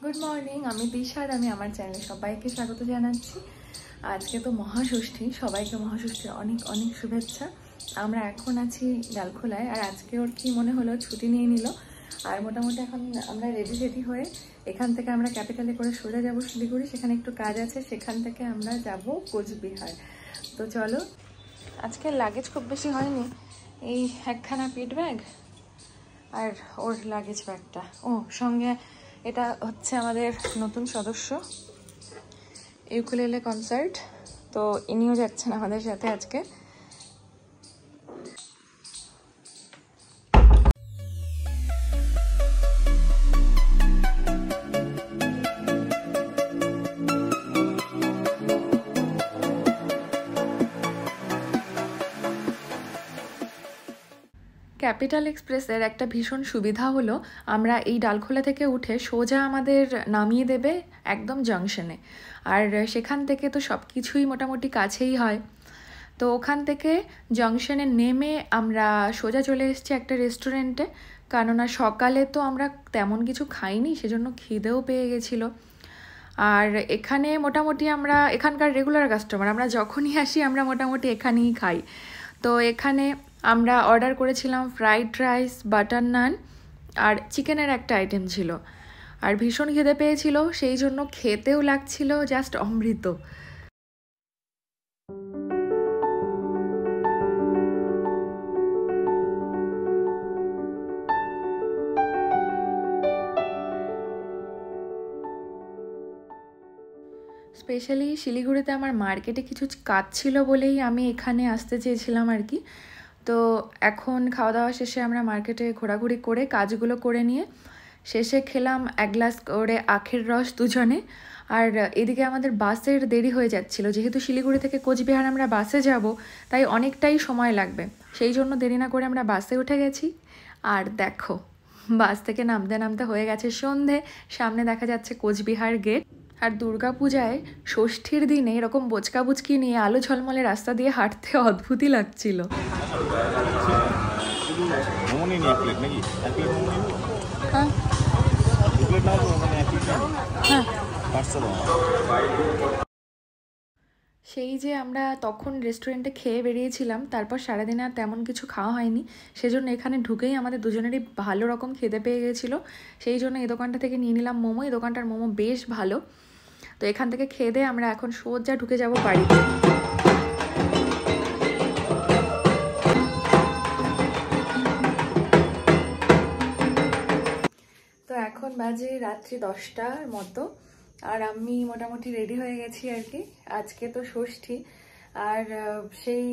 Good morning, আমি দিশার, আমি আমার চ্যানেলে সবাইকে স্বাগত জানাচ্ছি। আজকে তো মহাষষ্ঠী, সবাইকে মহাষষ্ঠীর অনেক অনেক শুভেচ্ছা। আমরা এখন আছি ডালখোলায়, আর আজকে ওর কি মনে হলো ছুটি নিয়ে নিল। আর মোটামুটি এখন আমরা রেডি হয়ে এখান থেকে আমরা ক্যাপিটালে করে সোজা যাবো শিলিগুড়ি, সেখানে একটু কাজ আছে, সেখান থেকে আমরা যাব কোচবিহার। তো চলো, আজকে লাগেজ খুব বেশি হয়নি, এই একখানা পিট ব্যাগ আর ওর লাগেজ ব্যাগটা। ও সঙ্গে এটা হচ্ছে আমাদের নতুন সদস্য, ইউকুলেলে কনসার্ট, তো ইনিও যাচ্ছেন আমাদের সাথে আজকে। ক্যাপিটাল এক্সপ্রেসের একটা ভীষণ সুবিধা হলো, আমরা এই ডালখোলা থেকে উঠে সোজা আমাদের নামিয়ে দেবে একদম জাংশনে, আর সেখান থেকে তো সব কিছুই মোটামুটি কাছেই হয়। তো ওখান থেকে জাংশনে নেমে আমরা সোজা চলে এসেছি একটা রেস্টুরেন্টে, কেননা সকালে তো আমরা তেমন কিছু খাইনি, সেজন্য খিদেও পেয়ে গেছিলো। আর এখানে মোটামুটি আমরা এখানকার রেগুলার কাস্টমার, আমরা যখনই আসি আমরা মোটামুটি এখানেই খাই। তো এখানে আমরা অর্ডার করেছিলাম ফ্রাইড রাইস, বাটার নান আর চিকেনের একটা আইটেম ছিল, আর ভীষণ খিদে পেয়েছিল, সেই জন্য খেতেও লাগছিল জাস্ট অমৃত। স্পেশালি শিলিগুড়িতে আমার মার্কেটে কিছু কাজ ছিল বলেই আমি এখানে আসতে চেয়েছিলাম আর কি। তো এখন খাওয়া দাওয়া শেষে আমরা মার্কেটে ঘোরাঘুরি করে কাজগুলো করে নিয়ে শেষে খেলাম এক গ্লাস করে আখের রস দুজনে। আর এদিকে আমাদের বাসের দেরি হয়ে যাচ্ছিল, যেহেতু শিলিগুড়ি থেকে কোচবিহার আমরা বাসে যাব, তাই অনেকটাই সময় লাগবে, সেই জন্য দেরি না করে আমরা বাসে উঠে গেছি। আর দেখো, বাস থেকে নামতে নামতে হয়ে গেছে সন্ধে, সামনে দেখা যাচ্ছে কোচবিহার গেট। আর দুর্গাপূজায় ষষ্ঠীর দিনে এরকম বোচকা বুচকি নিয়ে আলো ঝলমলে রাস্তা দিয়ে হাঁটতে অদ্ভুতই লাগছিল। সেই যে আমরা তখন রেস্টুরেন্টে খেয়ে বেরিয়েছিলাম, তারপর সারাদিনে আর তেমন কিছু খাওয়া হয়নি, সেজন্য এখানে ঢুকেই আমাদের দুজনেরই ভালো রকম খেতে পেয়ে গেছিলো। সেই জন্য এই দোকানটা থেকে নিয়ে নিলাম মোমো, এই দোকানটার মোমো বেশ ভালো। তো এখান থেকে খেয়ে দিয়ে আমরা এখন সোজা ঢুকে যাব বাড়িতে। তো এখন বাজে রাত্রি 10টার মতো, আর আমি মোটামুটি রেডি হয়ে গেছি আর কি। আজকে তো ষষ্ঠী, আর সেই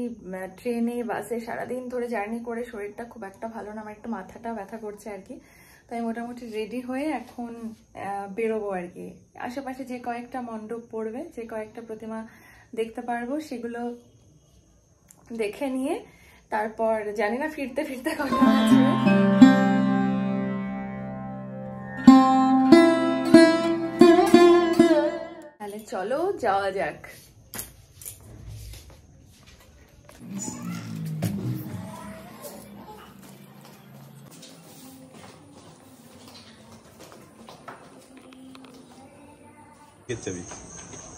ট্রেনে বাসে সারাদিন ধরে জার্নি করে শরীরটা খুব একটা ভালো না, আমার একটু মাথাটা ব্যথা করছে আর কি। তাই মোটামুটি রেডি হয়ে এখন বেরোবো আর কি। আশেপাশে যে কয়েকটা মণ্ডপ পড়বে, যে কয়েকটা প্রতিমা দেখতে পারবো, সেগুলো দেখে নিয়ে তারপর জানি না ফিরতে ফিরতে কথা আছে। তাহলে চলো যাওয়া যাক।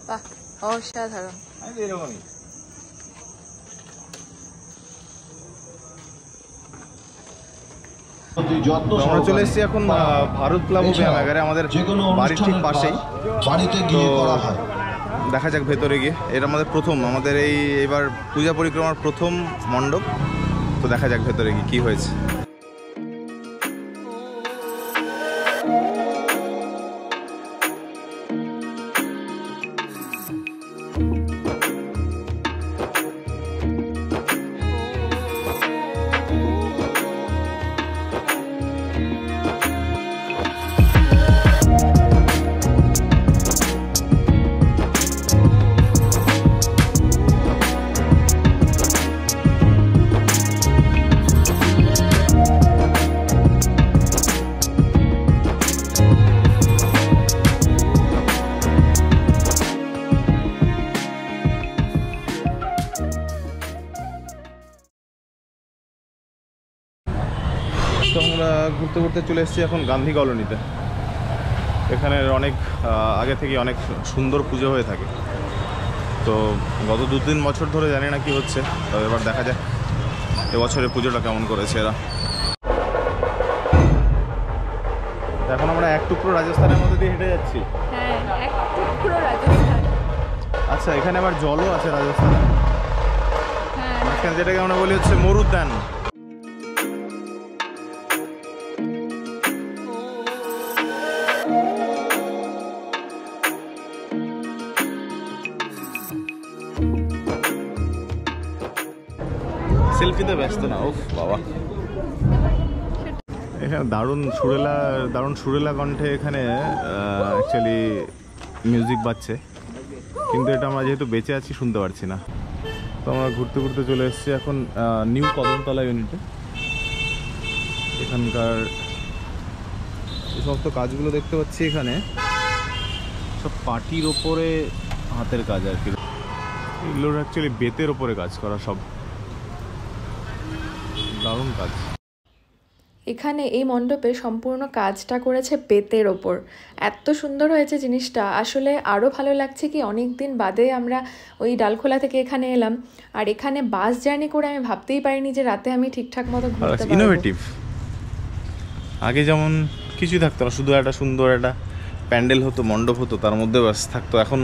বাহ, অসাধারণ। আমরা চলে এসেছি এখন ভারত ক্লাব ব্যায়ামাগারে, আমাদের বাড়ির ঠিক পাশেই। তো দেখা যাক ভেতরে গিয়ে, এটা আমাদের প্রথম, আমাদের এবার পূজা পরিক্রমার প্রথম মণ্ডপ। তো দেখা যাক ভেতরে গিয়ে কি হয়েছে। তো আমরা ঘুরতে ঘুরতে চলে এসেছি এখন গান্ধী কলোনিতে। এখানের অনেক আগে থেকে অনেক সুন্দর পুজো হয়ে থাকে। তো গত 2-3 বছর ধরে জানি না কি হচ্ছে, তো এবার দেখা যাক এবছরের পুজোটা কেমন করেছে এরা। এখন আমরা এক টুকরো রাজস্থানের মধ্যে দিয়ে হেঁটে যাচ্ছি। হ্যাঁ, এক টুকরো রাজস্থান। আচ্ছা, এখানে আবার জলও আছে রাজস্থানে। হ্যাঁ, মাঝখানে যেটাকে আমরা বলি হচ্ছে মরুদ্যান। সেলফিতে ব্যস্ত না, ওফ বাবা। এখানে দারুণ সুরেলা কণ্ঠে এখানে অ্যাকচুয়ালি মিউজিক বাজছে, কিন্তু এটা আমরা যেহেতু বেঁচে আছি শুনতে পারছি না। তো আমরা ঘুরতে ঘুরতে চলে এসেছি এখন নিউ কদমতলা ইউনিটে। এখানকার এই সমস্ত কাজগুলো দেখতে পাচ্ছি এখানে সব পাটির ওপরে হাতের কাজ আর কি। এগুলোর অ্যাকচুয়ালি বেতের ওপরে কাজ করা, সব দারুণ কাজ। এখানে এই মণ্ডপে সম্পূর্ণ কাজটা করেছে বেতের ওপর। এত সুন্দর হয়েছে জিনিসটা, আসলে আরও ভালো লাগছে কি অনেক দিন বাদে আমরা ওই ডালখোলা থেকে এখানে এলাম, আর এখানে বাস জার্নি করে আমি ভাবতেই পারিনি যে রাতে আমি ঠিকঠাক মতো ঘুরতে পারবো। ইনোভেটিভ। আগে যেমন কিছুই থাকতো না, শুধু একটা সুন্দর একটা প্যান্ডেল হতো, মণ্ডপ হতো, তার মধ্যে বাস থাকতো। এখন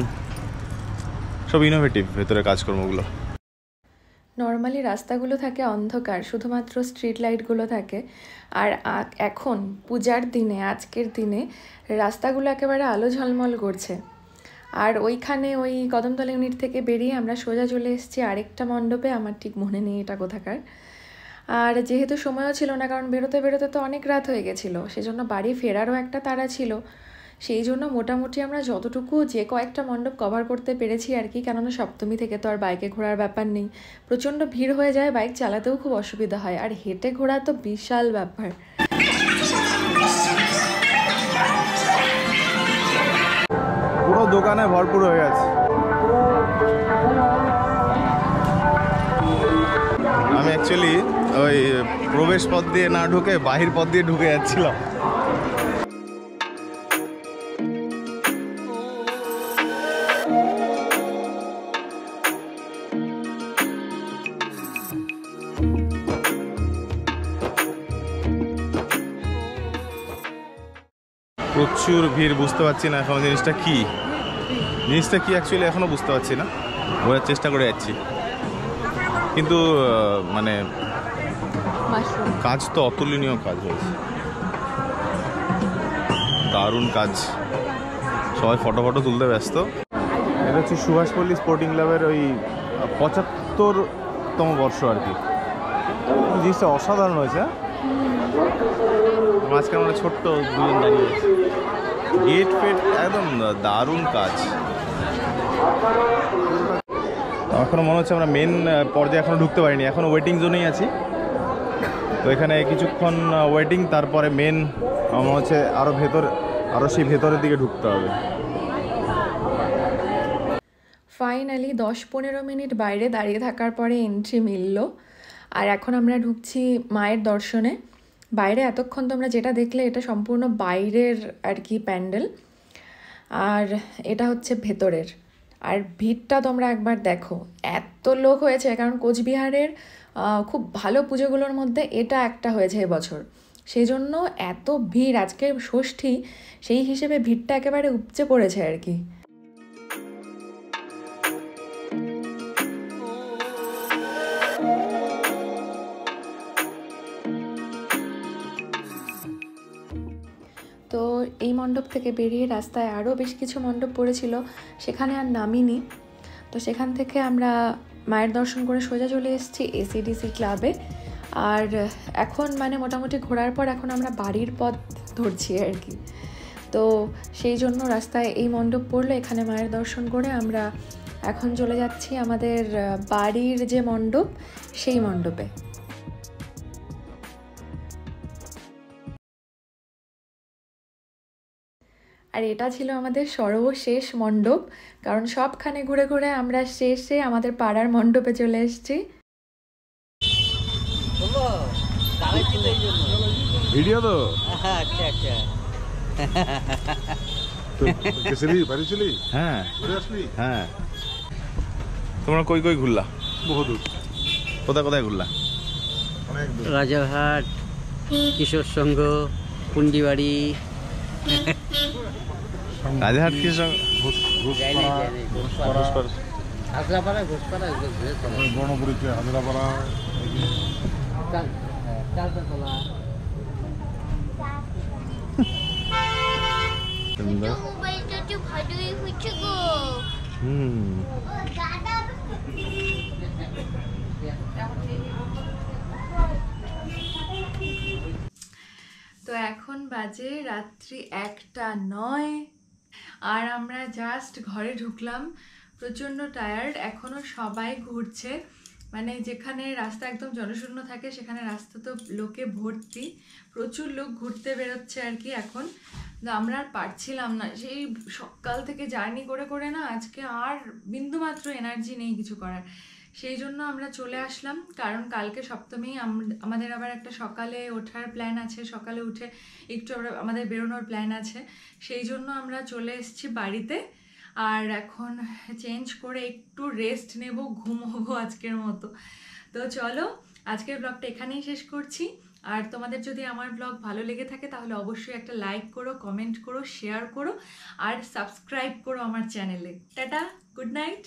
সব ইনোভেটিভ ভেতরে কাজকর্মগুলো। নর্মালি রাস্তাগুলো থাকে অন্ধকার, শুধুমাত্র স্ট্রিট লাইটগুলো থাকে। আর এখন পূজার দিনে, আজকের দিনে রাস্তাগুলো একেবারে আলো ঝলমল করছে। আর ওইখানে ওই কদমতলা ইউনিট থেকে বেরিয়ে আমরা সোজা চলে এসেছি আরেকটা মণ্ডপে, আমার ঠিক মনে নেই এটা কোথাকার। আর যেহেতু সময়ও ছিল না, কারণ বেরোতে বেরোতে তো অনেক রাত হয়ে গেছিলো, সেজন্য বাড়ি ফেরারও একটা তাড়া ছিল। সেই জন্য মোটামুটি আমরা যতটুকু যে কয়েকটা মণ্ডপ কভার করতে পেরেছি আর কি, কেননা সপ্তমী থেকে তো আর বাইকে ঘোরার ব্যাপার নেই, প্রচণ্ড ভিড় হয়ে যায়, বাইক চালাতেও খুব অসুবিধা হয়, আর হেঁটে ঘোরা তো বিশাল ব্যাপার। পুরো দোকানে ভরপুর হয়ে গেছে। আমি অ্যাকচুয়ালি ওই প্রবেশ পথ দিয়ে না ঢুকে বাহির পথ দিয়ে ঢুকে যাচ্ছিলাম। প্রচুর ভিড়, বুঝতে পারছি না এখন জিনিসটা কি অ্যাকচুয়ালি এখনো বুঝতে পারছি না, বোঝার চেষ্টা করে যাচ্ছি, কিন্তু মানে কাজ তো অতুলনীয় কাজ হয়েছে, দারুণ কাজ, সবাই ফটো তুলতে ব্যস্ত। এটা হচ্ছে সুভাষপল্লী স্পোর্টিং ক্লাবের ওই 75তম বর্ষ আর কি। জিনিসটা অসাধারণ হয়েছে। মাঝখানে আমরা ছোট্ট দুজন দাঁড়িয়ে আছি, গেট ফেট একদম দারুণ কাজ। এখনো মনে হচ্ছে আমরা মেন পর্যায়ে এখনো ঢুকতে পারিনি, এখনো ওয়েটিং জোনেই আছি। তো এখানে কিছুক্ষণ ওয়েটিং, তারপরে মেন মনে হচ্ছে আরও সেই ভেতরের দিকে ঢুকতে হবে। ফাইনালি 10-15 মিনিট বাইরে দাঁড়িয়ে থাকার পরে এন্ট্রি মিলল, আর এখন আমরা ঢুকছি মায়ের দর্শনে। বাইরে এতক্ষণ তোমরা যেটা দেখলে এটা সম্পূর্ণ বাইরের আর কি প্যান্ডেল, আর এটা হচ্ছে ভেতরের। আর ভিড়টা তোমরা একবার দেখো, এত লোক হয়েছে, কারণ কোচবিহারের খুব ভালো পুজোগুলোর মধ্যে এটা একটা হয়েছে এবছর, সেই জন্য এত ভিড়। আজকে ষষ্ঠী, সেই হিসেবে ভিড়টা একেবারে উপচে পড়েছে আর কি। তো এই মণ্ডপ থেকে বেরিয়ে রাস্তায় আরও বেশ কিছু মণ্ডপ পড়েছিল, সেখানে আর নামিনি। তো সেখান থেকে আমরা মায়ের দর্শন করে সোজা চলে এসেছি এসিডিসি ক্লাবে। আর এখন মানে মোটামুটি ঘোরার পর এখন আমরা বাড়ির পথ ধরছি আর কি। তো সেই জন্য রাস্তায় এই মণ্ডপ পড়লো, এখানে মায়ের দর্শন করে আমরা এখন চলে যাচ্ছি আমাদের বাড়ির যে মণ্ডপ, সেই মণ্ডপে। আর এটা ছিল আমাদের সর্বশেষ মণ্ডপ, কারণ সবখানে ঘুরে ঘুরে আমরা শেষে আমাদের পাড়ার মণ্ডপে চলে এসেছি। ভিডিও তো আচ্ছা আচ্ছা হ্যাঁ হ্যাঁ। তোমরা কই কই ঘুরলা? বহুদূর। কোথায় কোথায় ঘুরলা? রাজারহাট, কিশোর সংঘ, পুন্ডিবাড়ি। রাজারহাট কি হাজরাপাড়া, ঘোষপাড়া, বর্ণপুরীতে হাজরাপাড়া, চালতাতলা। মোবাইলটা ভালোই হচ্ছে গো। তো এখন বাজে রাত্রি 1:09 আর আমরা জাস্ট ঘরে ঢুকলাম। প্রচণ্ড টায়ার্ড, এখনও সবাই ঘুরছে, মানে যেখানে রাস্তা একদম জনশূন্য থাকে সেখানে রাস্তা তো লোকে ভর্তি, প্রচুর লোক ঘুরতে বেরোচ্ছে আর কি এখন। আমরা আর পারছিলাম না, সেই সকাল থেকে জার্নি করে করে না আজকে আর বিন্দুমাত্র এনার্জি নেই কিছু করার। সেই জন্য আমরা চলে আসলাম, কারণ কালকে সপ্তমী, আমাদের আবার একটা সকালে ওঠার প্ল্যান আছে, সকালে উঠে একটু আমাদের বেরোনোর প্ল্যান আছে। সেই জন্য আমরা চলে এসেছি বাড়িতে। আর এখন চেঞ্জ করে একটু রেস্ট নেব, ঘুমোবো আজকের মতো। তো চলো আজকের ব্লগটা এখানেই শেষ করছি। আর তোমাদের যদি আমার ব্লগ ভালো লেগে থাকে তাহলে অবশ্যই একটা লাইক করো, কমেন্ট করো, শেয়ার করো আর সাবস্ক্রাইব করো আমার চ্যানেলে। Tata, good night.